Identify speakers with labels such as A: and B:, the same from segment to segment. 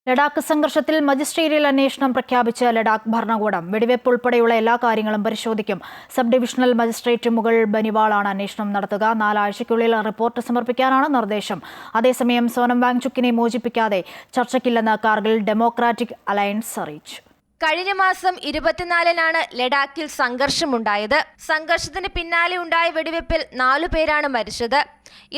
A: ലഡാക്ക് സംഘർഷത്തിൽ മജിസ്ട്രേറിയൽ അന്വേഷണം പ്രഖ്യാപിച്ച ലഡാക്ക് ഭരണകൂടം വെടിവെപ്പ് ഉൾപ്പെടെയുള്ള എല്ലാ കാര്യങ്ങളും പരിശോധിക്കും. സബ് ഡിവിഷണൽ മജിസ്ട്രേറ്റ് മുകുൾ ബനിവാളാണ് അന്വേഷണം നടത്തുക. 4 ആഴ്ചയ്ക്കുള്ളിൽ റിപ്പോർട്ട് സമർപ്പിക്കാനാണ് നിർദ്ദേശം. അതേസമയം സോനം വാങ്ചുക്കിനെ മോചിപ്പിക്കാതെ ചർച്ചയ്ക്കില്ലെന്ന് കാർഗിൽ ഡെമോക്രാറ്റിക് അലയൻസ് അറിയിച്ചു.
B: കഴിഞ്ഞ മാസം 24-നാണ് ലഡാക്കിൽ സംഘർഷമുണ്ടായത്. സംഘർഷത്തിന് പിന്നാലെ ഉണ്ടായ വെടിവെപ്പിൽ 4 പേരാണ് മരിച്ചത്.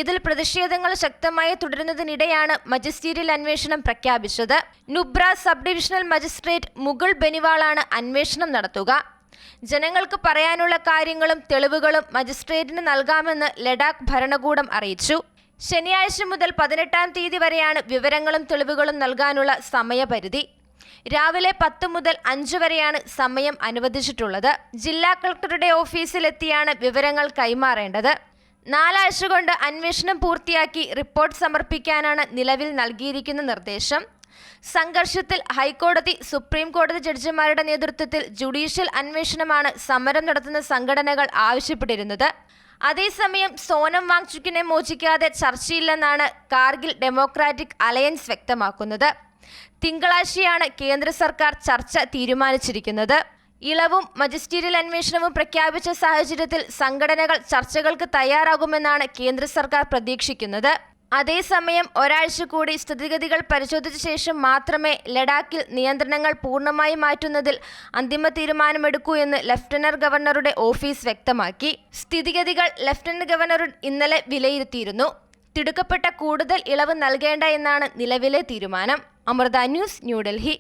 B: ഇതിൽ പ്രതിഷേധങ്ങൾ ശക്തമായി തുടരുന്നതിനിടെയാണ് മജിസ്റ്റീരിയൽ അന്വേഷണം പ്രഖ്യാപിച്ചത്. Nubra sub divisional magistrate Mukul ബനിവാളാണ് അന്വേഷണം നടത്തുക. ജനങ്ങൾക്ക് പറയാനുള്ള കാര്യങ്ങളും തെളിവുകളും മജിസ്ട്രേറ്റിന് നൽകാമെന്ന് ലഡാക്ക് ഭരണകൂടം അറിയിച്ചു. ശനിയാഴ്ച മുതൽ 18-ാം തീയതി വരെയാണ് വിവരങ്ങളും തെളിവുകളും നൽകാനുള്ള സമയപരിധി. രാവിലെ 10 മുതൽ 5 വരെയാണ് സമയം അനുവദിച്ചിട്ടുള്ളത്. ജില്ലാ കളക്ടറുടെ ഓഫീസിലെത്തിയാണ് വിവരങ്ങൾ കൈമാറേണ്ടത്. 4 ആഴ്ച കൊണ്ട് അന്വേഷണം പൂർത്തിയാക്കി റിപ്പോർട്ട് സമർപ്പിക്കാനാണ് നിലവിൽ നൽകിയിരിക്കുന്ന നിർദ്ദേശം. സംഘർഷത്തിൽ ഹൈക്കോടതി, സുപ്രീം കോടതി ജഡ്ജിമാരുടെ നേതൃത്വത്തിൽ ജുഡീഷ്യൽ അന്വേഷണമാണ് സമരം നടത്തുന്ന സംഘടനകൾ ആവശ്യപ്പെട്ടിരുന്നത്. അതേസമയം സോനം വാങ്ചുക്കിനെ മോചിക്കാതെ ചർച്ചയില്ലെന്നാണ് കാർഗിൽ ഡെമോക്രാറ്റിക് അലയൻസ് വ്യക്തമാക്കുന്നത്. തിങ്കളാഴ്ചയാണ് കേന്ദ്ര സർക്കാർ ചർച്ച തീരുമാനിച്ചിരിക്കുന്നത്. ഇളവും മജിസ്റ്റീരിയൽ അന്വേഷണവും പ്രഖ്യാപിച്ച സാഹചര്യത്തിൽ സംഘടനകൾ ചർച്ചകൾക്ക് തയ്യാറാകുമെന്നാണ് കേന്ദ്ര സർക്കാർ പ്രതീക്ഷിക്കുന്നത്. അതേസമയം ഒരാഴ്ച കൂടി സ്ഥിതിഗതികൾ പരിശോധിച്ച ശേഷം മാത്രമേ ലഡാക്കിൽ നിയന്ത്രണങ്ങൾ പൂർണ്ണമായി മാറ്റുന്നതിൽ അന്തിമ തീരുമാനമെടുക്കൂ എന്ന് ലഫ്റ്റനന്റ് ഗവർണറുടെ ഓഫീസ് വ്യക്തമാക്കി. സ്ഥിതിഗതികൾ ലഫ്റ്റനന്റ് ഗവർണർ ഇന്നലെ വിലയിരുത്തിയിരുന്നു. തിടുക്കപ്പെട്ട കൂടുതൽ ഇളവ് നൽകേണ്ട എന്നാണ് നിലവിലെ തീരുമാനം. അമൃത ന്യൂസ്, ന്യൂഡൽഹി.